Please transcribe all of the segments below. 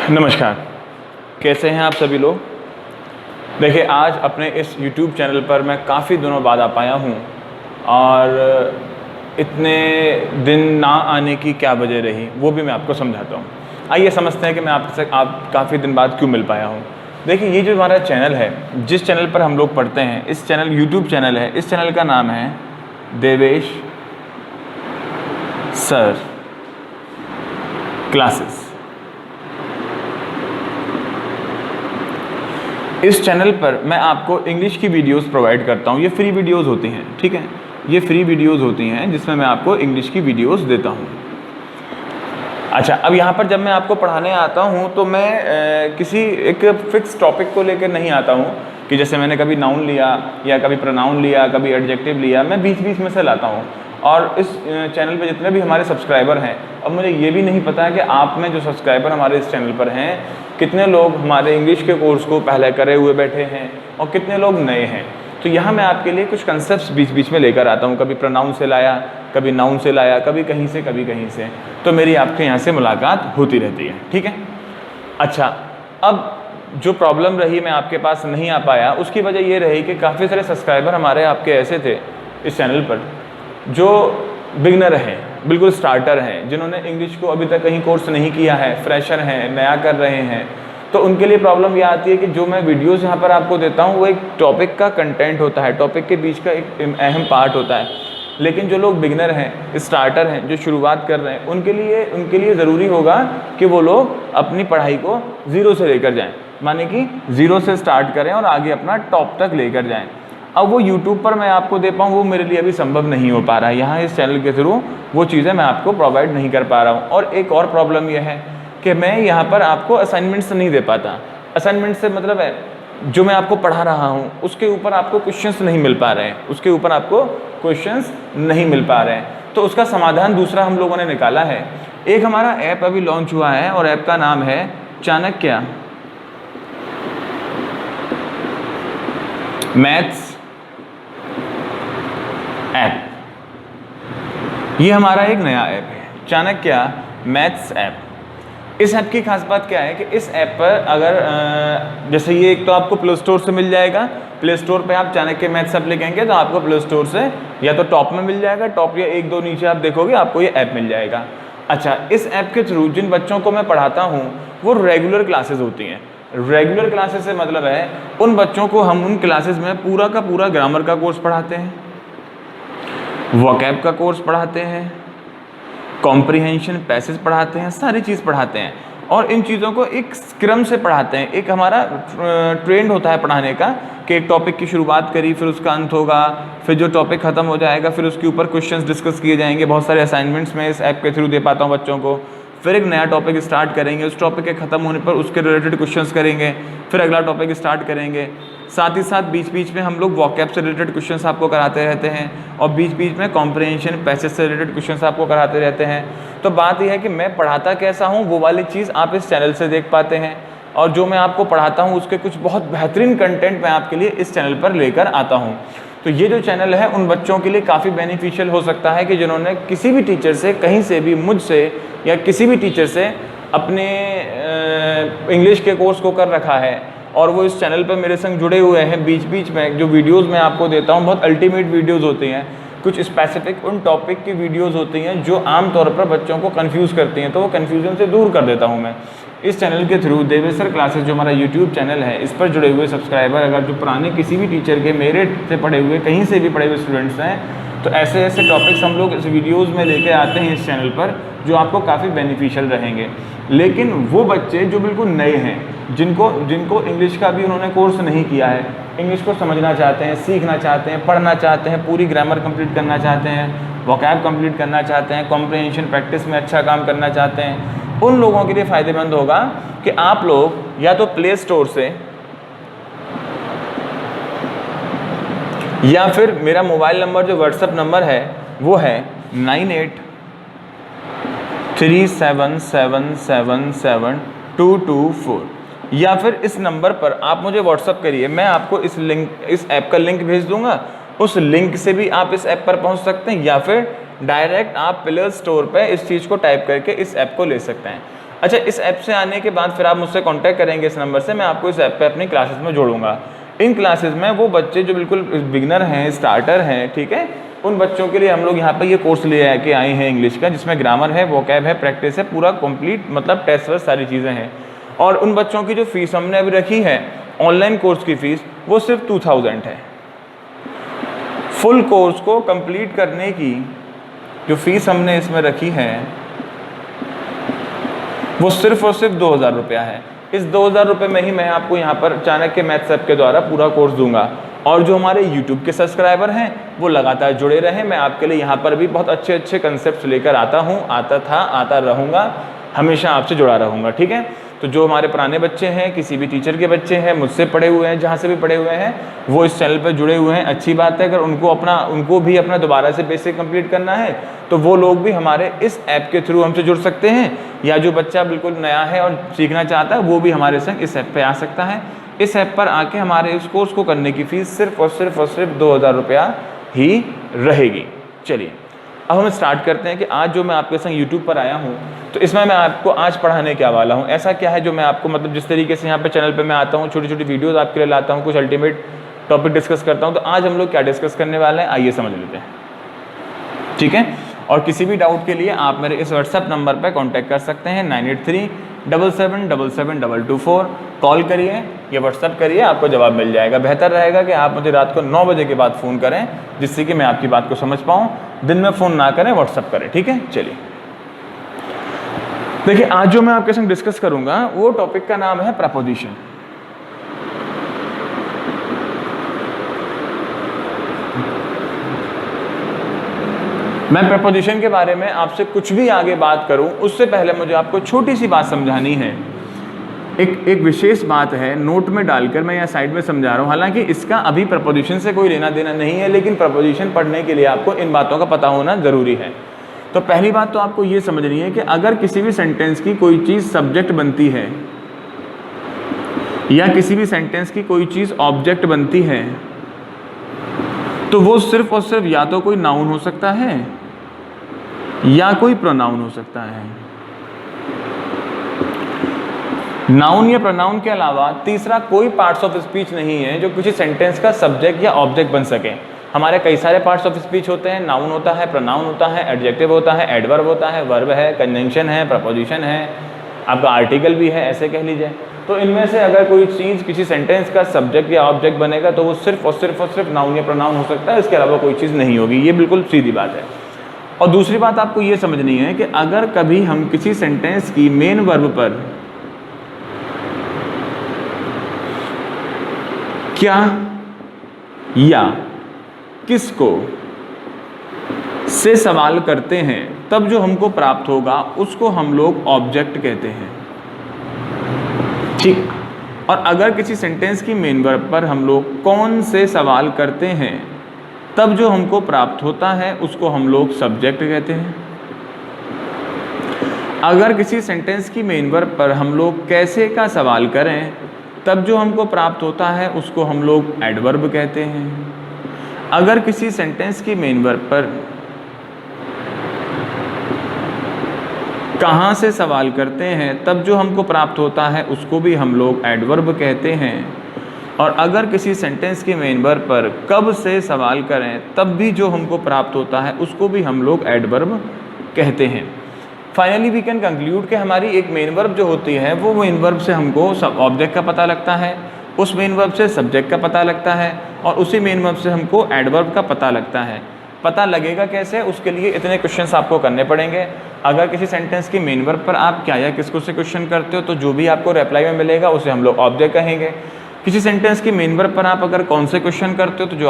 नमस्कार, कैसे हैं आप सभी लोग। देखिए, आज अपने इस YouTube चैनल पर मैं काफ़ी दिनों बाद आ पाया हूँ और इतने दिन ना आने की क्या वजह रही वो भी मैं आपको समझाता हूँ। आइए समझते हैं कि मैं आपसे काफ़ी दिन बाद क्यों मिल पाया हूँ। देखिए, ये जो हमारा चैनल है, जिस चैनल पर हम लोग पढ़ते हैं, इस चैनल YouTube चैनल है, इस चैनल का नाम है देवेश सर क्लासेस। इस चैनल पर मैं आपको इंग्लिश की वीडियोस प्रोवाइड करता हूँ। ये फ्री वीडियोस होती हैं, ठीक है, ये फ्री वीडियोस होती हैं जिसमें मैं आपको इंग्लिश की वीडियोस देता हूँ। अच्छा, अब यहाँ पर जब मैं आपको पढ़ाने आता हूँ तो मैं किसी एक फिक्स टॉपिक को लेकर नहीं आता हूँ कि जैसे मैंने कभी नाउन लिया या कभी प्रोनाउन लिया, कभी एडजेक्टिव लिया, मैं बीच बीच में से लाता हूँ। और इस चैनल पे जितने भी हमारे सब्सक्राइबर हैं, अब मुझे ये भी नहीं पता है कि आप में जो सब्सक्राइबर हमारे इस चैनल पर हैं, कितने लोग हमारे इंग्लिश के कोर्स को पहले करे हुए बैठे हैं और कितने लोग नए हैं। तो यहाँ मैं आपके लिए कुछ कंसेप्ट बीच बीच में लेकर आता हूँ। कभी प्रोनाउन से लाया, कभी नाउन से लाया, कभी कहीं से कभी कहीं से। तो मेरी आपके यहाँ से मुलाकात होती रहती है, ठीक है। अच्छा, अब जो प्रॉब्लम रही मैं आपके पास नहीं आ पाया, उसकी वजह ये रही कि काफ़ी सारे सब्सक्राइबर हमारे आपके ऐसे थे इस चैनल पर जो बिगनर हैं, बिल्कुल स्टार्टर हैं, जिन्होंने इंग्लिश को अभी तक कहीं कोर्स नहीं किया है, फ्रेशर हैं, नया कर रहे हैं। तो उनके लिए प्रॉब्लम ये आती है कि जो मैं वीडियोस यहाँ पर आपको देता हूँ वो एक टॉपिक का कंटेंट होता है, टॉपिक के बीच का एक अहम पार्ट होता है। लेकिन जो लोग बिगनर हैं, स्टार्टर हैं, जो शुरुआत कर रहे हैं, उनके लिए ज़रूरी होगा कि वो लोग अपनी पढ़ाई को ज़ीरो से लेकर जाएँ, माने कि ज़ीरो से स्टार्ट करें और आगे अपना टॉप तक लेकर जाएँ। अब वो YouTube पर मैं आपको दे पाऊँ वो मेरे लिए अभी संभव नहीं हो पा रहा है। यहाँ इस चैनल के थ्रू वो चीज़ें मैं आपको प्रोवाइड नहीं कर पा रहा हूँ। और एक और प्रॉब्लम यह है कि मैं यहाँ पर आपको असाइनमेंट्स नहीं दे पाता। असाइनमेंट से मतलब है जो मैं आपको पढ़ा रहा हूँ उसके ऊपर आपको क्वेश्चंस नहीं मिल पा रहे हैं, उसके ऊपर आपको क्वेश्चंस नहीं मिल पा रहे हैं। तो उसका समाधान दूसरा हम लोगों ने निकाला है। एक हमारा ऐप अभी लॉन्च हुआ है और ऐप का नाम है चाणक्य मैथ्स ऐप। ये हमारा एक नया ऐप है, चाणक्य मैथ्स ऐप। इस ऐप की खास बात क्या है कि इस ऐप पर अगर जैसे ये एक तो आपको प्ले स्टोर से मिल जाएगा, प्ले स्टोर पे आप चाणक्य मैथ्स ऐप लिखेंगे तो आपको प्ले स्टोर से या तो टॉप में मिल जाएगा, टॉप या एक दो नीचे आप देखोगे आपको ये ऐप मिल जाएगा। अच्छा, इस ऐप के थ्रू जिन बच्चों को मैं पढ़ाता हूँ वो रेगुलर क्लासेस होती हैं। रेगुलर क्लासेस से मतलब है उन बच्चों को हम उन क्लासेस में पूरा का पूरा ग्रामर का कोर्स पढ़ाते हैं, वोकैब का कोर्स पढ़ाते हैं, कॉम्प्रिहेंशन पैसेज पढ़ाते हैं, सारी चीज़ पढ़ाते हैं और इन चीज़ों को एक क्रम से पढ़ाते हैं। एक हमारा ट्रेंड होता है पढ़ाने का कि एक टॉपिक की शुरुआत करी, फिर उसका अंत होगा, फिर जो टॉपिक ख़त्म हो जाएगा फिर उसके ऊपर क्वेश्चंस डिस्कस किए जाएंगे। बहुत सारे असाइनमेंट्स मैं इस ऐप के थ्रू दे पाता हूँ बच्चों को। फिर एक नया टॉपिक स्टार्ट करेंगे, उस टॉपिक के ख़त्म होने पर उसके रिलेटेड क्वेश्चंस करेंगे, फिर अगला टॉपिक स्टार्ट करेंगे। साथ ही साथ बीच बीच में हम लोग वोकैब से रिलेटेड क्वेश्चंस आपको कराते रहते हैं और बीच बीच में कॉम्प्रिहेंशन पैसेज से रिलेटेड क्वेश्चंस आपको कराते रहते हैं। तो बात यह है कि मैं पढ़ाता कैसा हूँ वो वाली चीज़ आप इस चैनल से देख पाते हैं और जो मैं आपको पढ़ाता हूँ उसके कुछ बहुत बेहतरीन कंटेंट मैं आपके लिए इस चैनल पर लेकर आता हूँ। तो ये जो चैनल है उन बच्चों के लिए काफ़ी बेनिफिशियल हो सकता है कि जिन्होंने किसी भी टीचर से, कहीं से भी, मुझसे या किसी भी टीचर से अपने इंग्लिश के कोर्स को कर रखा है और वो इस चैनल पर मेरे संग जुड़े हुए हैं। बीच बीच में जो वीडियोस मैं आपको देता हूँ बहुत अल्टीमेट वीडियोस होती हैं, कुछ स्पेसिफिक उन टॉपिक की वीडियोस होती हैं जो आम तौर पर बच्चों को कंफ्यूज करती हैं, तो वो कन्फ्यूजन से दूर कर देता हूँ मैं इस चैनल के थ्रू। देवेश सर क्लासेस जो हमारा यूट्यूब चैनल है, इस पर जुड़े हुए सब्सक्राइबर अगर जो पुराने किसी भी टीचर के, मेरे से पढ़े हुए, कहीं से भी पढ़े हुए स्टूडेंट्स हैं, तो ऐसे ऐसे टॉपिक्स हम लोग इस वीडियोज़ में लेके आते हैं इस चैनल पर जो आपको काफ़ी बेनिफिशियल रहेंगे। लेकिन वो बच्चे जो बिल्कुल नए हैं, जिनको इंग्लिश का भी उन्होंने कोर्स नहीं किया है, इंग्लिश को समझना चाहते हैं, सीखना चाहते हैं, पढ़ना चाहते हैं, पूरी ग्रामर कंप्लीट करना चाहते हैं, वोकैब कंप्लीट करना चाहते हैं, कॉम्प्रिहेंशन प्रैक्टिस में अच्छा काम करना चाहते हैं, उन लोगों के लिए फ़ायदेमंद होगा कि आप लोग या तो प्ले स्टोर से या फिर मेरा मोबाइल नंबर जो व्हाट्सएप नंबर है वो है 9837777224, या फिर इस नंबर पर आप मुझे व्हाट्सएप करिए। मैं आपको इस ऐप का लिंक भेज दूंगा, उस लिंक से भी आप इस ऐप पर पहुंच सकते हैं या फिर डायरेक्ट आप प्ले स्टोर पे इस चीज़ को टाइप करके इस ऐप को ले सकते हैं। अच्छा, इस ऐप से आने के बाद फिर आप मुझसे कांटेक्ट करेंगे इस नंबर से, मैं आपको इस ऐप पे अपनी क्लासेस में जोड़ूंगा। इन क्लासेस में वो बच्चे जो बिल्कुल बिगनर हैं, स्टार्टर हैं, ठीक है, उन बच्चों के लिए हम लोग यहाँ पे ये कोर्स ले के आए हैं इंग्लिश का, जिसमें ग्रामर है, वोकैब है, प्रैक्टिस है, पूरा कंप्लीट मतलब टेस्ट वर्स्ट सारी चीज़ें हैं। और उन बच्चों की जो फीस हमने अभी रखी है ऑनलाइन कोर्स की फ़ीस, वो सिर्फ 2000 है। फुल कोर्स को कंप्लीट करने की जो फीस हमने इसमें रखी है वो सिर्फ और सिर्फ 2000 रुपया है। इस 2000 रुपये में ही मैं आपको यहाँ पर चाणक्य मैथ्स ऐप के द्वारा पूरा कोर्स दूंगा। और जो हमारे YouTube के सब्सक्राइबर हैं वो लगातार जुड़े रहें। मैं आपके लिए यहाँ पर भी बहुत अच्छे अच्छे कंसेप्ट लेकर आता हूँ, आता था, आता रहूँगा, हमेशा आपसे जुड़ा रहूँगा, ठीक है। तो जो हमारे पुराने बच्चे हैं, किसी भी टीचर के बच्चे हैं, मुझसे पढ़े हुए हैं, जहाँ से भी पढ़े हुए हैं, वो इस चैनल पर जुड़े हुए हैं, अच्छी बात है। अगर उनको भी अपना दोबारा से बेसिक कंप्लीट करना है तो वो लोग भी हमारे इस ऐप के थ्रू हमसे जुड़ सकते हैं, या जो बच्चा बिल्कुल नया है और सीखना चाहता है वो भी हमारे संग इस ऐप पे आ सकता है। इस ऐप पर आके हमारे इस कोर्स को करने की फ़ीस सिर्फ और सिर्फ 2000 रुपया ही रहेगी। चलिए अब हम स्टार्ट करते हैं कि आज जो मैं आपके संग यूट्यूब पर आया हूँ तो इसमें मैं आपको आज पढ़ाने क्या वाला हूँ। ऐसा क्या है जो मैं आपको मतलब जिस तरीके से यहाँ पे चैनल पे मैं आता हूँ, छोटी छोटी वीडियोस आपके लिए लाता हूँ, कुछ अल्टीमेट टॉपिक डिस्कस करता हूँ। तो आज हम लोग क्या डिस्कस करने वाले हैं आइए समझ लेते हैं, ठीक है। और किसी भी डाउट के लिए आप मेरे इस व्हाट्सएप नंबर पर कॉन्टैक्ट कर सकते हैं 9837772224। कॉल करिए या व्हाट्सएप करिए, आपको जवाब मिल जाएगा। बेहतर रहेगा कि आप मुझे रात को 9 बजे के बाद फ़ोन करें, जिससे कि मैं आपकी बात को समझ पाऊँ। दिन में फ़ोन ना करें, व्हाट्सएप करें, ठीक है। चलिए देखिए, आज जो मैं आपके संग डिस्कस करूंगा वो टॉपिक का नाम है प्रपोजिशन। मैं प्रपोजिशन के बारे में आपसे कुछ भी आगे बात करूं उससे पहले मुझे आपको छोटी सी बात समझानी है। एक विशेष बात है, नोट में डालकर मैं यहाँ साइड में समझा रहा हूँ। हालांकि इसका अभी प्रपोजिशन से कोई लेना देना नहीं है, लेकिन प्रपोजिशन पढ़ने के लिए आपको इन बातों का पता होना ज़रूरी है। तो पहली बात तो आपको ये समझनी है कि अगर किसी भी सेंटेंस की कोई चीज़ सब्जेक्ट बनती है या किसी भी सेंटेंस की कोई चीज़ ऑब्जेक्ट बनती है तो वो सिर्फ और सिर्फ या तो कोई नाउन हो सकता है या कोई प्रोनाउन हो सकता है। नाउन या प्रोनाउन के अलावा तीसरा कोई पार्ट्स ऑफ स्पीच नहीं है जो किसी सेंटेंस का सब्जेक्ट या ऑब्जेक्ट बन सके। हमारे कई सारे पार्ट्स ऑफ स्पीच होते हैं, नाउन होता है, प्रोनाउन होता है, एडजेक्टिव होता है, एडवर्ब होता है, वर्ब है, कंजंक्शन है, प्रपोजिशन है, आपका आर्टिकल भी है, ऐसे कह लीजिए। तो इनमें से अगर कोई चीज़ किसी सेंटेंस का सब्जेक्ट या ऑब्जेक्ट बनेगा तो वो सिर्फ और सिर्फ नाउन या प्रोनाउन हो सकता है, इसके अलावा कोई चीज़ नहीं होगी। ये बिल्कुल सीधी बात है। और दूसरी बात आपको ये समझनी है कि अगर कभी हम किसी सेंटेंस की मेन वर्ब पर क्या या किसको से सवाल करते हैं तब जो हमको प्राप्त होगा उसको हम लोग ऑब्जेक्ट कहते हैं, ठीक। और अगर किसी सेंटेंस की मेन वर्ब पर हम लोग कौन से सवाल करते हैं तब जो हमको प्राप्त होता है उसको हम लोग सब्जेक्ट कहते हैं। अगर किसी सेंटेंस की मेन वर्ब पर हम लोग कैसे का सवाल करें तब जो हमको प्राप्त होता है उसको हम लोग एडवर्ब कहते हैं। अगर किसी सेंटेंस की मेन वर्ब पर कहाँ से सवाल करते हैं तब जो हमको प्राप्त होता है उसको भी हम लोग एडवर्ब कहते हैं। और अगर किसी सेंटेंस की मेन वर्ब पर कब से सवाल करें तब भी जो हमको प्राप्त होता है उसको भी हम लोग एडवर्ब कहते हैं। फाइनली वी कैन कंक्लूड कि हमारी एक मेन वर्ब जो होती है वो मेन वर्ब से हमको ऑब्जेक्ट का पता लगता है, उस मेन वर्ब से सब्जेक्ट का पता लगता है और उसी मेन वर्ब से हमको एडवर्ब का पता लगता है। पता लगेगा कैसे, उसके लिए इतने क्वेश्चंस आपको करने पड़ेंगे। अगर किसी सेंटेंस की मेन वर्ब पर आप क्या या किसको से क्वेश्चन करते हो तो जो भी आपको रिप्लाई में मिलेगा उसे हम लोग ऑब्जेक्ट कहेंगे। किसी सेंटेंस की मेन वर्ब पर आप अगर कौन से क्वेश्चन करते हो तो जो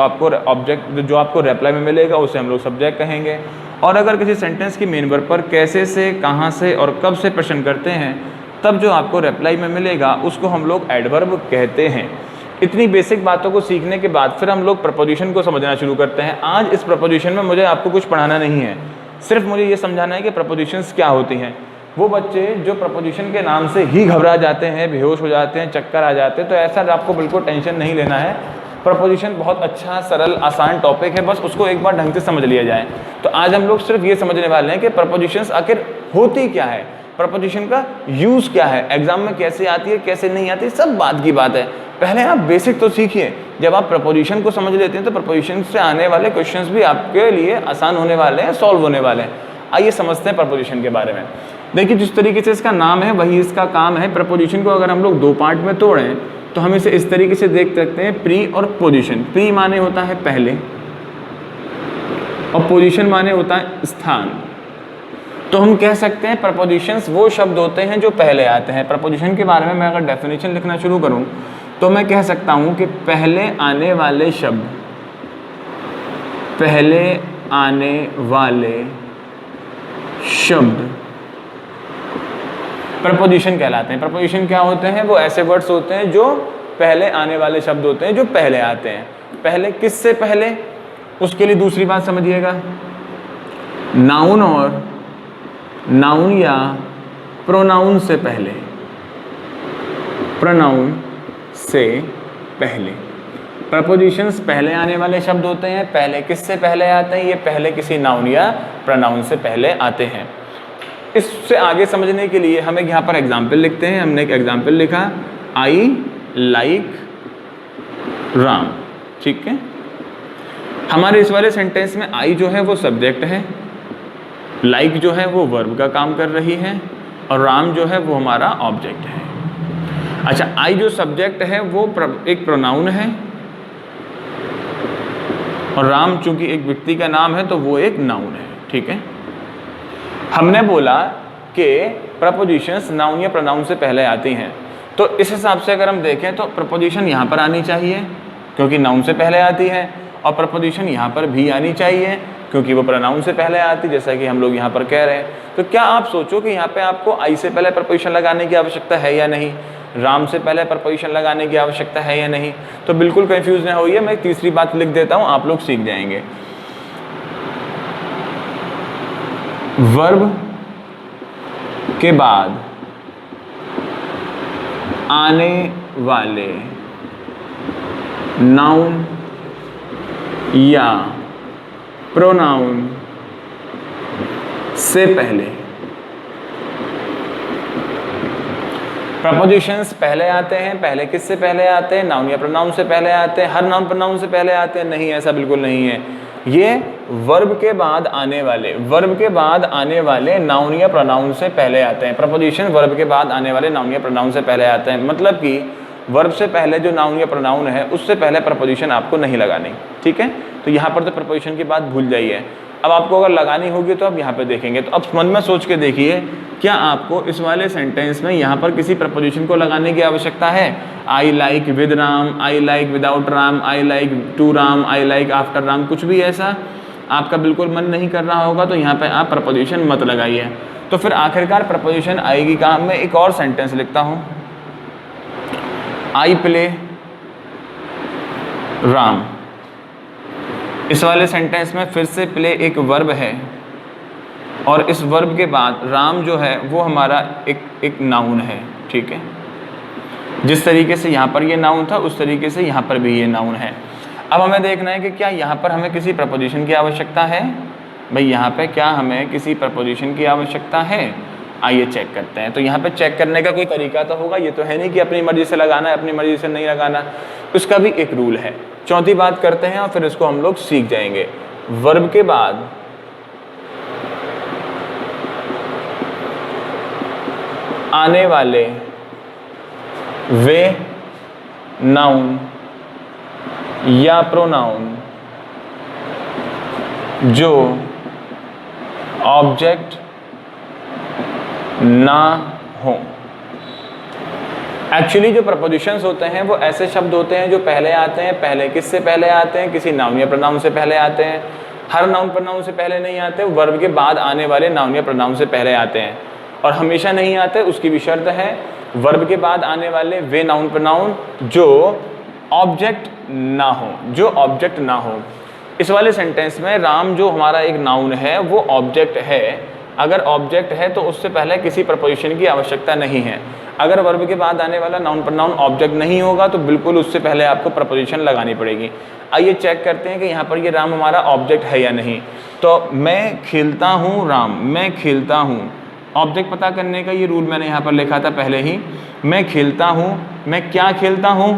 आपको रिप्लाई में मिलेगा उसे हम लोग सब्जेक्ट कहेंगे। और अगर किसी सेंटेंस की मेन वर्ब पर कैसे से, कहाँ से और कब से प्रश्न करते हैं तब जो आपको रिप्लाई में मिलेगा उसको हम लोग एडवर्ब कहते हैं। इतनी बेसिक बातों को सीखने के बाद फिर हम लोग प्रपोजिशन को समझना शुरू करते हैं। आज इस प्रपोजिशन में मुझे आपको कुछ पढ़ाना नहीं है, सिर्फ मुझे ये समझाना है कि प्रपोजिशंस क्या होती हैं। वो बच्चे जो प्रपोजिशन के नाम से ही घबरा जाते हैं, बेहोश हो जाते हैं, चक्कर आ जाते हैं, तो ऐसा आपको बिल्कुल टेंशन नहीं लेना है। प्रपोजिशन बहुत अच्छा, सरल, आसान टॉपिक है, बस उसको एक बार ढंग से समझ लिया जाए। तो आज हम लोग सिर्फ ये समझने वाले हैं कि प्रपोजिशंस आखिर होती क्या है, प्रपोजिशन का यूज़ क्या है, एग्जाम में कैसे आती है कैसे नहीं आती, सब बात की बात है। पहले आप बेसिक तो सीखिए। जब आप प्रपोजिशन को समझ लेते हैं तो प्रपोजिशन से आने वाले क्वेश्चंस भी आपके लिए आसान होने वाले हैं, सॉल्व होने वाले हैं। आइए समझते हैं प्रपोजिशन के बारे में। देखिए जिस तरीके से इसका नाम है वही इसका काम है। प्रपोजिशन को अगर हम लोग दो पार्ट में तोड़ें तो हम इसे इस तरीके से देख सकते हैं, प्री और पोजीशन। प्री माने होता है पहले और पोजीशन माने होता है स्थान। तो हम कह सकते हैं प्रपोजिशंस वो शब्द होते हैं जो पहले आते हैं। प्रपोजिशन के बारे में मैं अगर डेफिनेशन लिखना शुरू करूं तो मैं कह सकता हूं कि पहले आने वाले शब्द, पहले आने वाले शब्द प्रपोजिशन कहलाते हैं। प्रपोजिशन क्या होते हैं? वो ऐसे वर्ड्स होते हैं जो पहले आने वाले शब्द होते हैं, जो पहले आते हैं। पहले किससे पहले? उसके लिए दूसरी बात समझिएगा, नाउन और नाउन या प्रोनाउन से पहले, प्रोनाउन से पहले। प्रपोजिशंस पहले आने वाले शब्द होते हैं। पहले किससे पहले आते हैं? ये पहले किसी नाउन या प्रोनाउन से पहले आते हैं। इससे आगे समझने के लिए हम एक यहाँ पर एग्जाम्पल लिखते हैं। हमने एक एग्जाम्पल लिखा, आई लाइक राम। ठीक है, हमारे इस वाले सेंटेंस में आई जो है वो सब्जेक्ट है, लाइक जो है वो वर्ब का काम कर रही है और राम जो है वो हमारा ऑब्जेक्ट है। अच्छा, आई जो सब्जेक्ट है वो एक प्रोनाउन है और राम चूंकि एक व्यक्ति का नाम है तो वो एक नाउन है। ठीक है, हमने बोला कि प्रपोजिशंस नाउन या प्रोनाउन से पहले आती हैं, तो इस हिसाब से अगर हम देखें तो प्रपोजिशन यहाँ पर आनी चाहिए क्योंकि नाउन से पहले आती है, और प्रपोजिशन यहाँ पर भी आनी चाहिए क्योंकि वो प्रोनाउन से पहले आती, जैसा कि हम लोग यहाँ पर कह रहे हैं। तो क्या आप सोचो कि यहाँ पे आपको आई से पहले प्रपोजिशन लगाने की आवश्यकता है या नहीं, राम से पहले प्रपोजिशन लगाने की आवश्यकता है या नहीं? तो बिल्कुल कंफ्यूज ना होइए, मैं तीसरी बात लिख देता हूँ, आप लोग सीख जाएंगे। वर्ब के बाद आने वाले नाउन या प्रोनाउन से पहले प्रपोजिशंस पहले आते हैं। पहले किससे पहले आते हैं? नाउन या प्रोनाउन से पहले आते हैं। हर नाउन प्रोनाउन से पहले आते हैं? नहीं, ऐसा बिल्कुल नहीं है। ये वर्ब के बाद आने वाले, वर्ब के बाद आने वाले नाउन या प्रोनाउन से पहले आते हैं। प्रपोजिशन वर्ब के बाद आने वाले नाउन या प्रोनाउन से पहले आते हैं, मतलब कि वर्ब से पहले जो नाउन या प्रोनाउन है उससे पहले प्रपोजिशन आपको नहीं लगानी। ठीक है, तो यहाँ पर तो प्रपोजिशन की बात भूल जाइए। अब आपको अगर लगानी होगी तो आप यहाँ पे देखेंगे। तो अब मन में सोच के देखिए, क्या आपको इस वाले सेंटेंस में यहाँ पर किसी प्रपोजिशन को लगाने की आवश्यकता है? I like with Ram, I like without Ram, I like to Ram, I like after Ram, कुछ भी ऐसा आपका बिल्कुल मन नहीं कर रहा होगा तो यहाँ पे आप प्रपोजिशन मत लगाइए। तो फिर आखिरकार प्रपोजिशन आएगी कहाँ? मैं एक और सेंटेंस लिखता हूँ, आई प्ले राम। इस वाले सेंटेंस में फिर से प्ले एक वर्ब है और इस वर्ब के बाद राम जो है वो हमारा एक नाउन है। ठीक है, जिस तरीके से यहाँ पर ये नाउन था उस तरीके से यहाँ पर भी ये नाउन है। अब हमें देखना है कि क्या यहाँ पर हमें किसी प्रपोजिशन की आवश्यकता है। भाई यहाँ पे क्या हमें किसी प्रपोजिशन की आवश्यकता है? आइए चेक करते हैं। तो यहाँ पे चेक करने का कोई तरीका तो होगा, ये तो है नहीं कि अपनी मर्जी से लगाना है अपनी मर्जी से नहीं लगाना, उसका भी एक रूल है। चौथी बात करते हैं और फिर इसको हम लोग सीख जाएंगे। वर्ब के बाद आने वाले वे नाउन या प्रोनाउन जो ऑब्जेक्ट ना हो। एक्चुअली जो प्रपोजिशंस होते हैं वो ऐसे शब्द होते हैं जो पहले आते हैं। पहले किससे पहले आते हैं? किसी नाउन या प्रोनाउन से पहले आते हैं। हर नाउन प्रोनाउन से पहले नहीं आते, वर्ब के बाद आने वाले नाउन या प्रोनाउन से पहले आते हैं। और हमेशा नहीं आते, उसकी भी शर्त है, वर्ब के बाद आने वाले वे नाउन प्रोनाउन जो ऑब्जेक्ट ना हो, जो ऑब्जेक्ट ना हो। इस वाले सेंटेंस में राम जो हमारा एक नाउन है वो ऑब्जेक्ट है। अगर ऑब्जेक्ट है तो उससे पहले किसी प्रपोजिशन की आवश्यकता नहीं है। अगर वर्ब के बाद आने वाला नाउन प्रोनाउन ऑब्जेक्ट नहीं होगा तो बिल्कुल उससे पहले आपको प्रपोजिशन लगानी पड़ेगी। आइए चेक करते हैं कि यहाँ पर ये राम हमारा ऑब्जेक्ट है या नहीं। तो मैं खेलता हूँ राम, मैं खेलता हूँ, ऑब्जेक्ट पता करने का ये रूल मैंने यहाँ पर लिखा था पहले ही। मैं खेलता हूँ, मैं क्या खेलता हूँ,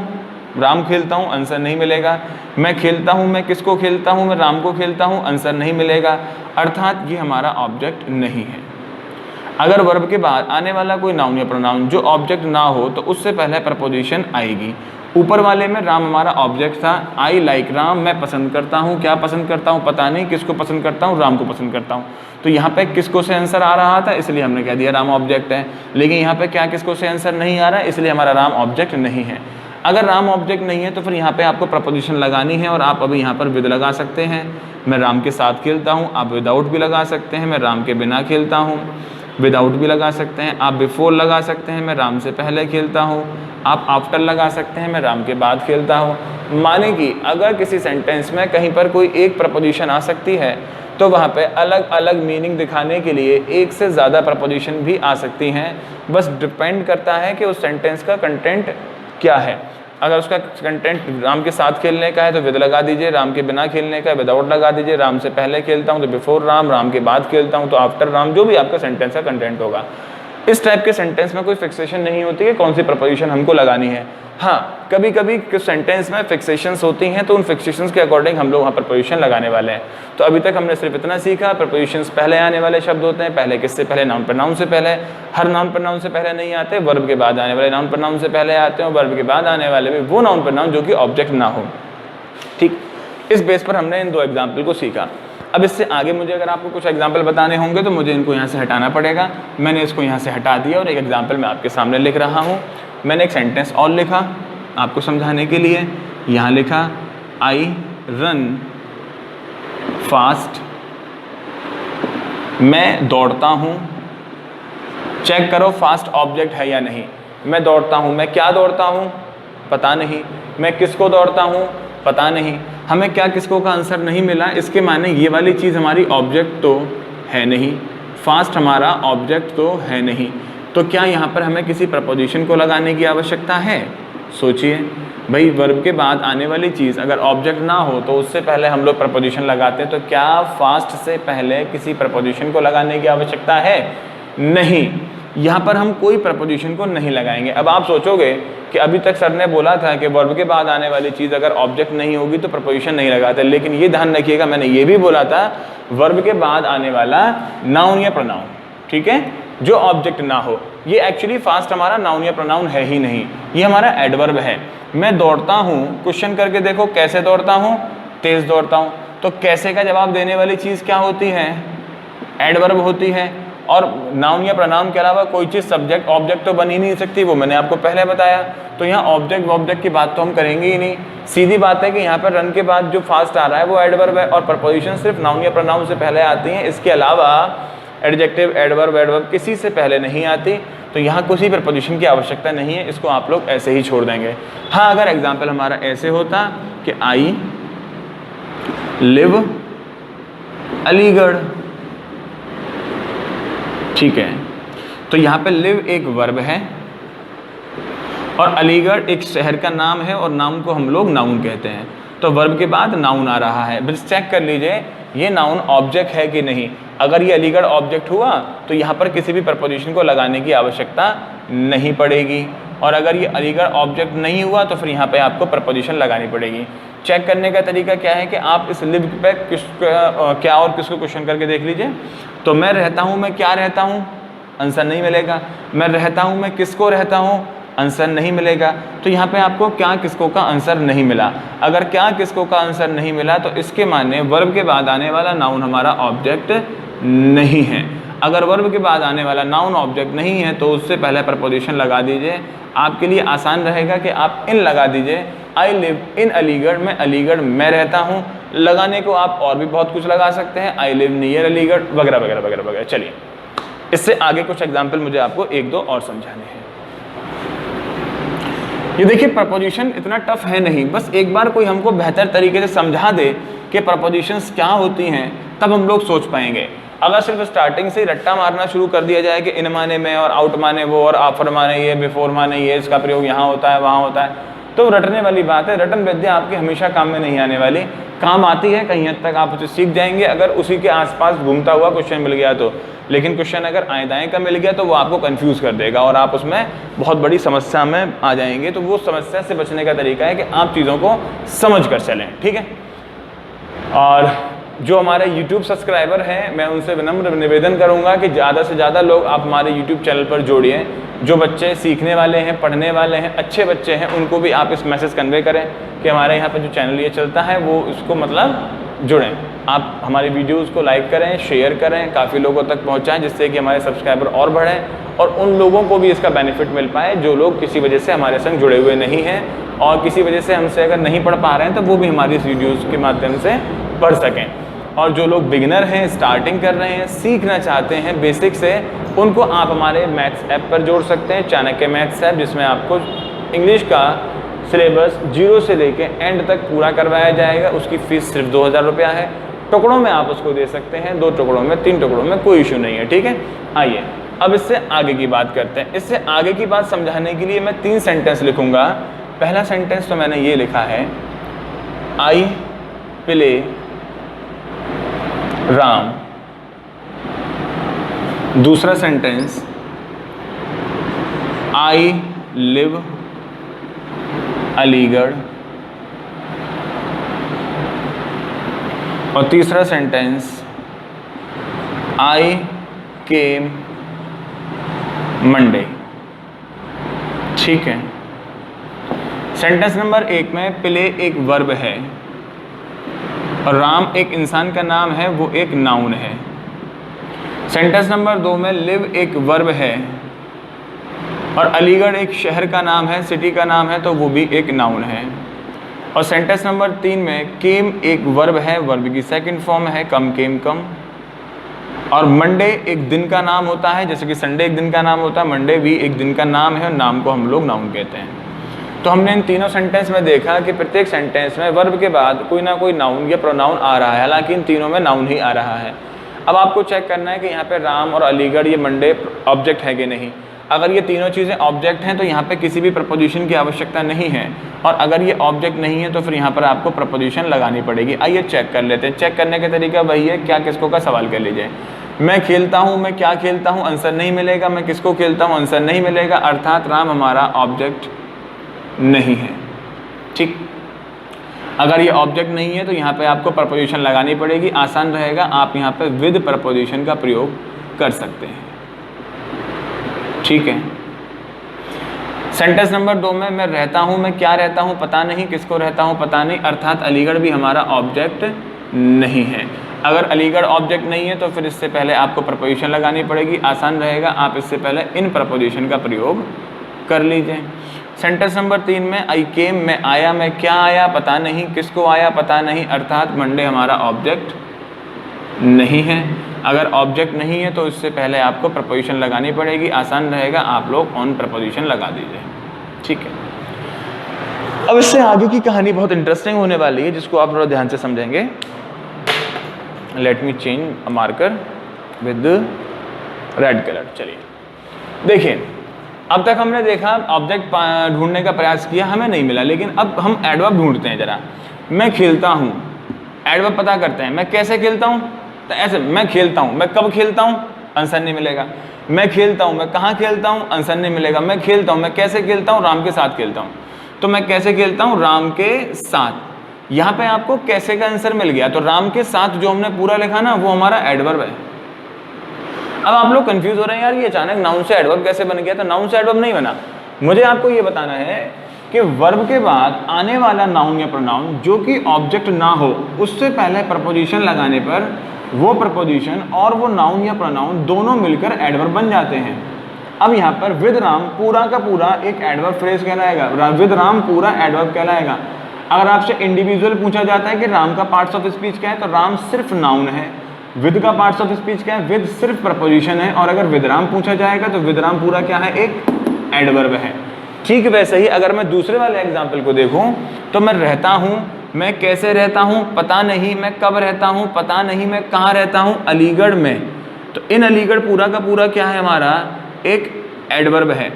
राम खेलता हूँ, आंसर नहीं मिलेगा। मैं खेलता हूँ, मैं किसको खेलता हूँ, मैं राम को खेलता हूँ, आंसर नहीं मिलेगा। अर्थात ये हमारा ऑब्जेक्ट नहीं है। अगर वर्ब के बाद आने वाला कोई नाउन या प्रोनाउन जो ऑब्जेक्ट ना हो तो उससे पहले प्रपोजिशन आएगी। ऊपर वाले में राम हमारा ऑब्जेक्ट था, आई लाइक राम, मैं पसंद करता हूँ, क्या पसंद करता हूँ पता नहीं, किसको पसंद करता हूँ, राम को पसंद करता हूँ। तो यहाँ पे किसको से आंसर आ रहा था, इसलिए हमने कह दिया राम ऑब्जेक्ट है। लेकिन यहाँ पे क्या किसको से आंसर नहीं आ रहा है, इसलिए हमारा राम ऑब्जेक्ट नहीं है। अगर राम ऑब्जेक्ट नहीं है तो फिर यहाँ पे आपको प्रपोजिशन लगानी है, और आप अभी यहाँ पर विद लगा सकते हैं, मैं राम के साथ खेलता हूँ। आप विदाउट भी लगा सकते हैं, मैं राम के बिना खेलता हूँ, विदाउट भी लगा सकते हैं। आप बिफोर लगा सकते हैं, मैं राम से पहले खेलता हूँ। आप आफ्टर लगा सकते हैं, मैं राम के बाद खेलता हूँ। माने कि अगर किसी सेंटेंस में कहीं पर कोई एक प्रपोजिशन आ सकती है तो वहाँ पे अलग अलग मीनिंग दिखाने के लिए एक से ज़्यादा प्रपोजिशन भी आ सकती हैं। बस डिपेंड करता है कि उस सेंटेंस का कंटेंट क्या है। अगर उसका कंटेंट राम के साथ खेलने का है तो विद लगा दीजिए, राम के बिना खेलने का है विदाउट लगा दीजिए, राम से पहले खेलता हूँ तो बिफोर राम, राम के बाद खेलता हूँ तो आफ्टर राम, जो भी आपका सेंटेंस का कंटेंट होगा। इस टाइप के सेंटेंस में कोई फिक्सेशन नहीं होती है कौन सी प्रपोजिशन हमको लगानी है। हाँ, कभी कभी कुछ सेंटेंस में फिक्सेशंस होती हैं तो उन फिक्सेशंस के अकॉर्डिंग हम लोग वहाँ प्रपोजिशन लगाने वाले हैं। तो अभी तक हमने सिर्फ इतना सीखा, प्रपोजिशंस पहले आने वाले शब्द होते हैं। पहले किससे पहले, नाउन प्रोनाउन से पहले। हर नाउन प्रोनाउन से पहले नहीं आते, वर्ब के बाद आने वाले नाउन प्रोनाउन से पहले आते हैं, और वर्ब के बाद आने वाले भी वो नाउन प्रोनाउन जो कि ऑब्जेक्ट ना हो। ठीक, इस बेस पर हमने इन दो एग्जाम्पल को सीखा। अब इससे आगे मुझे अगर आपको कुछ एग्जाम्पल बताने होंगे तो मुझे इनको यहाँ से हटाना पड़ेगा। मैंने इसको यहाँ से हटा दिया और एक एग्जाम्पल मैं आपके सामने लिख रहा हूँ। मैंने एक सेंटेंस और लिखा आपको समझाने के लिए। यहाँ लिखा आई रन फास्ट, मैं दौड़ता हूँ। चेक करो फास्ट ऑब्जेक्ट है या नहीं। मैं दौड़ता हूँ, मैं क्या दौड़ता हूँ पता नहीं, मैं किसको दौड़ता हूँ पता नहीं। हमें क्या किसको का आंसर नहीं मिला, इसके माने ये वाली चीज़ हमारी ऑब्जेक्ट तो है नहीं, फास्ट हमारा ऑब्जेक्ट तो है नहीं। तो क्या यहाँ पर हमें किसी प्रपोजिशन को लगाने की आवश्यकता है? सोचिए भाई, वर्ब के बाद आने वाली चीज़ अगर ऑब्जेक्ट ना हो तो उससे पहले हम लोग प्रपोजिशन लगाते हैं, तो क्या फास्ट से पहले किसी प्रपोजिशन को लगाने की आवश्यकता है? नहीं, यहाँ पर हम कोई प्रपोजिशन को नहीं लगाएंगे। अब आप सोचोगे कि अभी तक सर ने बोला था कि वर्ब के बाद आने वाली चीज़ अगर ऑब्जेक्ट नहीं होगी तो प्रपोजिशन नहीं लगाते, लेकिन ये ध्यान रखिएगा मैंने ये भी बोला था वर्ब के बाद आने वाला नाउन या प्रोनाउन, ठीक है, जो ऑब्जेक्ट ना हो। ये एक्चुअली फास्ट हमारा नाउन या प्रोनाउन है ही नहीं, ये हमारा एडवर्ब है। मैं दौड़ता हूँ, क्वेश्चन करके देखो कैसे दौड़ता हूँ, तेज दौड़ता हूँ। तो कैसे का जवाब देने वाली चीज़ क्या होती है? एडवर्ब होती है। और नाउन या प्रोनाउन के अलावा कोई चीज़ सब्जेक्ट ऑब्जेक्ट तो बन ही नहीं सकती, वो मैंने आपको पहले बताया। तो यहाँ ऑब्जेक्ट की बात तो हम करेंगे ही नहीं। सीधी बात है कि यहाँ पर रन के बाद जो फास्ट आ रहा है वो एडवर्ब है, और प्रपोजिशन सिर्फ नाउन या प्रोनाउन से पहले आती हैं। इसके अलावा एडजेक्टिव, एडवर्ब किसी से पहले नहीं आती। तो यहाँ किसी प्रपोजिशन की आवश्यकता नहीं है, इसको आप लोग ऐसे ही छोड़ देंगे। हाँ, अगर एग्जाम्पल हमारा ऐसे होता कि आई लिव अलीगढ़, ठीक है, तो यहाँ पे लिव एक वर्ब है और अलीगढ़ एक शहर का नाम है, और नाउन को हम लोग नाउन कहते हैं। तो वर्ब के बाद नाउन आ रहा है, बस चेक कर लीजिए ये नाउन ऑब्जेक्ट है कि नहीं। अगर ये अलीगढ़ ऑब्जेक्ट हुआ तो यहाँ पर किसी भी प्रपोजिशन को लगाने की आवश्यकता नहीं पड़ेगी, और अगर ये अलीगढ़ ऑब्जेक्ट नहीं हुआ तो फिर यहाँ पे आपको प्रपोजिशन लगानी पड़ेगी। चेक करने का तरीका क्या है कि आप इस लिव पे क्या और किसको क्वेश्चन करके देख लीजिए। तो मैं रहता हूँ, मैं क्या रहता हूँ, आंसर नहीं मिलेगा। मैं रहता हूँ, मैं किसको रहता हूँ, आंसर नहीं मिलेगा। तो यहाँ पे आपको क्या किसको का आंसर नहीं मिला। अगर क्या किसको का आंसर नहीं मिला तो इसके माने वर्ब के बाद आने वाला नाउन हमारा ऑब्जेक्ट नहीं है। अगर वर्ब के बाद आने वाला नाउन ऑब्जेक्ट नहीं है तो उससे पहले प्रपोजिशन लगा दीजिए। आपके लिए आसान रहेगा कि आप इन लगा दीजिए, आई लिव इन अलीगढ़, मैं अलीगढ़ में रहता हूँ। लगाने को आप और भी बहुत कुछ लगा सकते हैं, आई लिव नियर अलीगढ़ वगैरह वगैरह वगैरह वगैरह। चलिए, इससे आगे कुछ एग्जाम्पल मुझे आपको एक दो और समझाने हैं। ये देखिए, प्रपोजिशन इतना टफ है नहीं, बस एक बार कोई हमको बेहतर तरीके से समझा दे कि प्रपोजिशंस क्या होती हैं, तब हम लोग सोच पाएंगे। अगर सिर्फ स्टार्टिंग से ही रट्टा मारना शुरू कर दिया जाए कि इन माने में और आउट माने वो और आफ्टर माने ये, बिफोर माने ये, इसका प्रयोग यहाँ होता है वहाँ होता है, तो रटने वाली बात है। रटन विद्या आपके हमेशा काम में नहीं आने वाली, काम आती है कहीं हद तक, आप उसे सीख जाएंगे अगर उसी के आसपास घूमता हुआ क्वेश्चन मिल गया तो। लेकिन क्वेश्चन अगर आए दाएं का मिल गया तो वो आपको कंफ्यूज कर देगा और आप उसमें बहुत बड़ी समस्या में आ जाएंगे। तो वो समस्या से बचने का तरीका है कि आप चीज़ों को समझ कर चलें, ठीक है। और जो हमारे YouTube सब्सक्राइबर हैं, मैं उनसे विनम्र निवेदन करूंगा कि ज़्यादा से ज़्यादा लोग आप हमारे YouTube चैनल पर जोड़िए। जो बच्चे सीखने वाले हैं, पढ़ने वाले हैं, अच्छे बच्चे हैं, उनको भी आप इस मैसेज कन्वे करें कि हमारे यहाँ पर जो चैनल ये चलता है वो इसको मतलब जुड़ें। आप हमारी वीडियोस को लाइक करें, शेयर करें, काफ़ी लोगों तक पहुँचाएँ, जिससे कि हमारे सब्सक्राइबर और बढ़ें और उन लोगों को भी इसका बेनिफिट मिल पाए जो लोग किसी वजह से हमारे संग जुड़े हुए नहीं हैं और किसी वजह से हमसे अगर नहीं पढ़ पा रहे हैं तो वो भी हमारी इस वीडियोज़ के माध्यम से पढ़ सकें। और जो लोग बिगिनर हैं, स्टार्टिंग कर रहे हैं, सीखना चाहते हैं बेसिक से, उनको आप हमारे मैथ्स ऐप पर जोड़ सकते हैं, चाणक्य मैथ्स ऐप, जिसमें आपको इंग्लिश का सिलेबस 0 से लेके एंड तक पूरा करवाया जाएगा। उसकी फ़ीस सिर्फ 2000 रुपया है। टुकड़ों में आप उसको दे सकते हैं, 2 टुकड़ों में, 3 टुकड़ों में, कोई इशू नहीं है, ठीक है। आइए अब इससे आगे की बात करते हैं। इससे आगे की बात समझाने के लिए मैं 3 सेंटेंस लिखूँगा। पहला सेंटेंस तो मैंने ये लिखा है, आई प्ले राम। दूसरा सेंटेंस, आई लिव अलीगढ़। और तीसरा सेंटेंस, आई केम मंडे। ठीक है। सेंटेंस नंबर 1 में प्ले एक वर्ब है और राम एक इंसान का नाम है, वो एक नाउन है। सेंटेंस नंबर 2 में लिव एक वर्ब है और अलीगढ़ एक शहर का नाम है, सिटी का नाम है, तो वो भी एक नाउन है। और सेंटेंस नंबर 3 में केम एक वर्ब है, वर्ब की सेकंड फॉर्म है, कम केम कम। और मंडे एक दिन का नाम होता है, जैसे कि संडे एक दिन का नाम होता है, मंडे भी एक दिन का नाम है और नाम को हम लोग नाउन कहते हैं। तो हमने इन तीनों सेंटेंस में देखा कि प्रत्येक सेंटेंस में वर्ब के बाद कोई ना कोई नाउन या प्रोनाउन आ रहा है, हालांकि इन तीनों में नाउन ही आ रहा है। अब आपको चेक करना है कि यहाँ पे राम और अलीगढ़ ये मंडे ऑब्जेक्ट है कि नहीं। अगर ये तीनों चीज़ें ऑब्जेक्ट हैं तो यहाँ पे किसी भी प्रपोजिशन की आवश्यकता नहीं है, और अगर ये ऑब्जेक्ट नहीं है तो फिर यहाँ पर आपको प्रपोजिशन लगानी पड़ेगी। आइए चेक कर लेते हैं। चेक करने का तरीका वही है, क्या किसको का सवाल कर लीजिए। मैं खेलता हूँ, मैं क्या खेलता हूँ, आंसर नहीं मिलेगा। मैं किसको खेलता हूँ, आंसर नहीं मिलेगा, अर्थात राम हमारा ऑब्जेक्ट नहीं है। ठीक। अगर ये ऑब्जेक्ट नहीं है तो यहाँ पे आपको प्रपोजिशन लगानी पड़ेगी, आसान रहेगा। आप यहाँ पे विद प्रपोजिशन का प्रयोग कर सकते हैं। ठीक है। सेंटेंस नंबर 2 में मैं रहता हूँ, मैं क्या रहता हूँ, पता नहीं, किसको रहता हूँ, पता नहीं, अर्थात अलीगढ़ भी हमारा ऑब्जेक्ट नहीं है। अगर अलीगढ़ ऑब्जेक्ट नहीं है तो फिर इससे पहले आपको प्रपोजिशन लगानी पड़ेगी, आसान रहेगा। आप इससे पहले इन प्रपोजिशन का प्रयोग कर लीजिए। सेंटेंस नंबर 3 में आई केम, मैं आया, मैं क्या आया, पता नहीं, किसको आया, पता नहीं, अर्थात मंडे हमारा ऑब्जेक्ट नहीं है। अगर ऑब्जेक्ट नहीं है तो इससे पहले आपको प्रपोजिशन लगानी पड़ेगी, आसान रहेगा। आप लोग ऑन प्रपोजिशन लगा दीजिए। ठीक है। अब इससे आगे की कहानी बहुत इंटरेस्टिंग होने वाली है, जिसको आप थोड़ा ध्यान से समझेंगे। Let me change a marker with red colour. चलिए देखिए, अब तक हमने देखा ऑब्जेक्ट ढूंढने का प्रयास किया, हमें नहीं मिला, लेकिन अब हम एडवर्ब ढूंढते हैं। जरा, मैं खेलता हूँ, एडवर्ब पता करते हैं। मैं कैसे खेलता हूँ, तो ऐसे, मैं खेलता हूँ, मैं कब खेलता हूँ, आंसर नहीं मिलेगा। मैं खेलता हूँ, मैं कहाँ खेलता हूँ, आंसर नहीं मिलेगा। मैं खेलता हूँ, मैं कैसे खेलता हूँ, राम के साथ खेलता हूँ। तो मैं कैसे खेलता हूँ, राम के साथ। यहाँ पे आपको कैसे का आंसर मिल गया, तो राम के साथ जो हमने पूरा लिखा ना, वो हमारा एडवर्ब है। अब आप लोग कंफ्यूज हो रहे हैं, यार ये अचानक नाउन से एडवर्ब कैसे बन गया। तो नाउन से एडवर्ब नहीं बना। मुझे आपको ये बताना है कि वर्ब के बाद आने वाला नाउन या प्रोनाउन जो कि ऑब्जेक्ट ना हो, उससे पहले प्रपोजिशन लगाने पर वो प्रपोजिशन और वो नाउन या प्रोनाउन दोनों मिलकर एडवर्ब बन जाते हैं। अब यहाँ पर विद राम पूरा का पूरा एक एडवर्ब फ्रेज कहलाएगा। विद राम पूरा एडवर्ब कहलाएगा। अगर आपसे इंडिविजुअल पूछा जाता है कि राम का पार्ट्स ऑफ स्पीच क्या है, तो राम सिर्फ नाउन है। विद का पार्ट्स ऑफ स्पीच क्या है, विद सिर्फ प्रपोजिशन है। और अगर विदराम पूछा जाएगा तो विदराम पूरा क्या है, एक एडवर्ब है। ठीक वैसे ही अगर मैं दूसरे वाले एग्जाम्पल को देखूं तो मैं रहता हूं, मैं कैसे रहता हूं, पता नहीं, मैं कब रहता हूं, पता नहीं, मैं कहाँ रहता हूं, अलीगढ़ में। तो इन अलीगढ़ पूरा का पूरा क्या है, हमारा एक एडवर्ब है।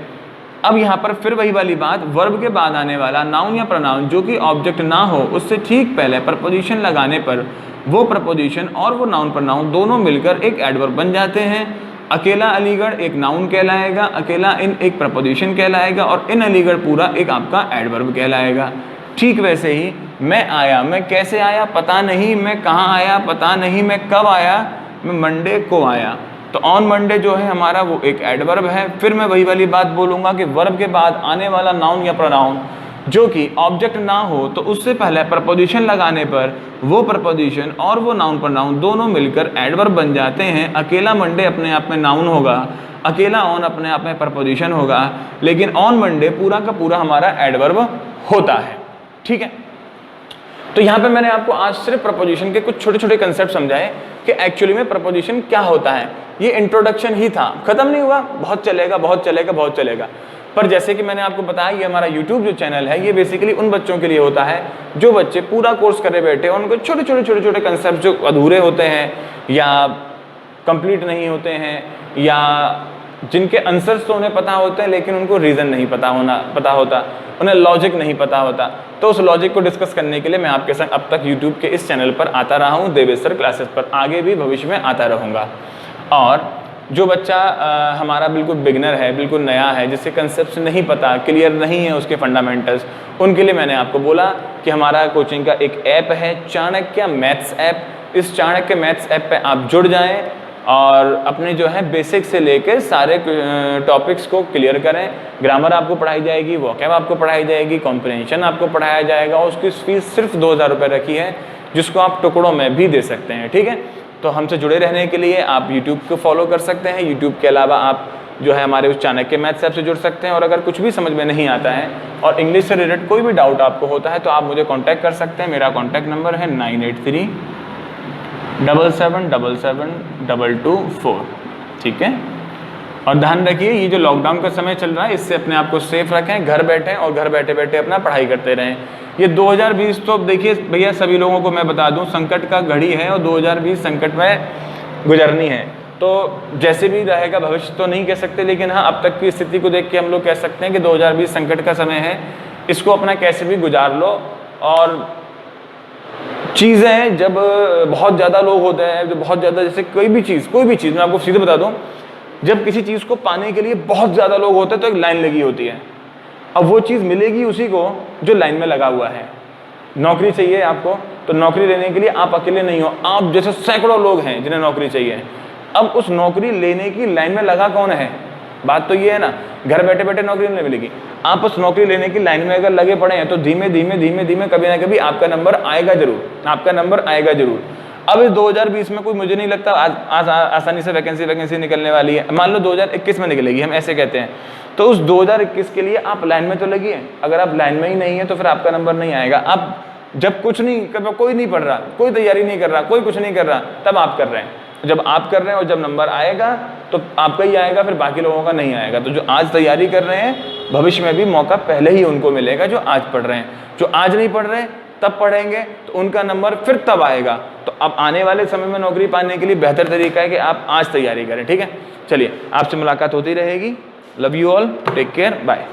अब यहाँ पर फिर वही वाली बात, वर्ब के बाद आने वाला नाउन या प्रोनाउन जो कि ऑब्जेक्ट ना हो, उससे ठीक पहले प्रपोजिशन लगाने पर वो प्रपोजिशन और वो नाउन प्रोनाउन दोनों मिलकर एक एडवर्ब बन जाते हैं। अकेला अलीगढ़ एक नाउन कहलाएगा, अकेला इन एक प्रपोजिशन कहलाएगा और इन अलीगढ़ पूरा एक आपका एडवर्ब कहलाएगा। ठीक वैसे ही मैं आया, मैं कैसे आया पता नहीं, मैं कहाँ आया पता नहीं, मैं कब आया, मैं मंडे को आया। तो ऑन मंडे जो है हमारा वो एक एडवर्ब है। फिर मैं वही वाली बात बोलूँगा कि वर्ब के बाद आने वाला नाउन या प्रोनाउन जो कि ऑब्जेक्ट ना हो तो उससे पहले प्रपोजिशन लगाने पर वो प्रपोजिशन और वो नाउन प्रोनाउन दोनों मिलकर एडवर्ब बन जाते हैं। अकेला मंडे अपने आप में नाउन होगा, अकेला ऑन अपने आप में प्रपोजिशन होगा, लेकिन ऑन मंडे पूरा का पूरा हमारा एडवर्ब होता है। ठीक है, तो यहाँ पे मैंने आपको आज सिर्फ प्रपोजिशन के कुछ छोटे छोटे कंसेप्ट समझाए कि एक्चुअली में प्रपोजिशन क्या होता है। ये इंट्रोडक्शन ही था, खत्म नहीं हुआ, बहुत चलेगा बहुत चलेगा बहुत चलेगा। पर जैसे कि मैंने आपको बताया, ये हमारा YouTube जो चैनल है ये बेसिकली उन बच्चों के लिए होता है जो बच्चे पूरा कोर्स करे बैठे, उनको छोटे छोटे कंसेप्ट जो अधूरे होते हैं या कंप्लीट नहीं होते हैं या जिनके आंसर्स तो उन्हें पता होते हैं लेकिन उनको रीज़न नहीं पता होता, उन्हें लॉजिक नहीं पता होता। तो उस लॉजिक को डिस्कस करने के लिए मैं आपके संग अब तक यूट्यूब के इस चैनल पर आता रहा हूँ, देवेश सर क्लासेस पर, आगे भी भविष्य में आता रहूँगा। और जो बच्चा हमारा बिल्कुल बिगनर है, बिल्कुल नया है, जिससे कंसेप्ट नहीं पता, क्लियर नहीं है उसके फंडामेंटल्स, उनके लिए मैंने आपको बोला कि हमारा कोचिंग का एक ऐप है चाणक्य मैथ्स ऐप। इस चाणक्य मैथ्स ऐप पे आप जुड़ जाएं और अपने जो है बेसिक से लेकर सारे टॉपिक्स को क्लियर करें। ग्रामर आपको पढ़ाई जाएगी, वोकैब आपको पढ़ाई जाएगी, कॉम्प्रिहेंशन आपको पढ़ाया जाएगा और उसकी फीस सिर्फ 2000 रुपये रखी है, जिसको आप टुकड़ों में भी दे सकते हैं। ठीक है, तो हमसे जुड़े रहने के लिए आप यूट्यूब को फॉलो कर सकते हैं। यूट्यूब के अलावा आप जो है हमारे उस चाणक्य मैथ्स ऐप से जुड़ सकते हैं। और अगर कुछ भी समझ में नहीं आता है और इंग्लिश से रिलेटेड कोई भी डाउट आपको होता है तो आप मुझे कांटेक्ट कर सकते हैं। मेरा कांटेक्ट नंबर है 9837772224। ठीक है, और ध्यान रखिए ये जो लॉकडाउन का समय चल रहा है इससे अपने आप को सेफ रखें, घर बैठें और घर बैठे बैठे अपना पढ़ाई करते रहें। ये 2020 तो देखिए भैया सभी लोगों को मैं बता दूं संकट का घड़ी है और 2020 संकट में गुजरनी है। तो जैसे भी रहेगा भविष्य तो नहीं कह सकते, लेकिन हाँ अब तक की स्थिति को देख के हम लोग कह सकते हैं कि 2020 संकट का समय है, इसको अपना कैसे भी गुजार लो। और चीज़ें जब बहुत ज़्यादा लोग होते हैं, जो बहुत ज़्यादा, जैसे कोई भी चीज़ मैं आपको सीधे बता दूँ, जब किसी चीज़ को पाने के लिए बहुत ज़्यादा लोग होते हैं तो एक लाइन लगी होती है। अब वो चीज़ मिलेगी उसी को जो लाइन में लगा हुआ है। नौकरी चाहिए आपको, तो नौकरी लेने के लिए आप अकेले नहीं हो, आप जैसे सैकड़ों लोग हैं जिन्हें नौकरी चाहिए। अब उस नौकरी लेने की लाइन में लगा कौन है? बात तो ये है ना, घर बैठे बैठे नौकरी नहीं मिलेगी। आप उस नौकरी लेने की लाइन में अगर लगे पड़े हैं तो धीमे धीमे कभी ना कभी आपका नंबर आएगा जरूर, आपका नंबर आएगा जरूर। अब इस 2020 में कोई, मुझे नहीं लगता आज आसानी से वैकेंसी निकलने वाली है। मान लो 2021 में निकलेगी, हम ऐसे कहते हैं। तो उस 2021 के लिए आप लाइन में तो लगिए। अगर आप लाइन में ही नहीं है तो फिर आपका नंबर नहीं आएगा। अब जब कुछ नहीं कर, कोई नहीं पढ़ रहा, कोई तैयारी नहीं कर रहा, कोई कुछ नहीं कर रहा, तब आप कर रहे हैं। जब आप कर रहे हैं और जब नंबर आएगा तो आपका ही आएगा, फिर बाकी लोगों का नहीं आएगा। तो जो आज तैयारी कर रहे हैं भविष्य में भी मौका पहले ही उनको मिलेगा जो आज पढ़ रहे हैं। जो आज नहीं पढ़ रहे तब पढ़ेंगे तो उनका नंबर फिर तब आएगा। तो अब आने वाले समय में नौकरी पाने के लिए बेहतर तरीका है कि आप आज तैयारी करें। ठीक है, चलिए आपसे मुलाकात होती रहेगी। Love you all, take care, bye.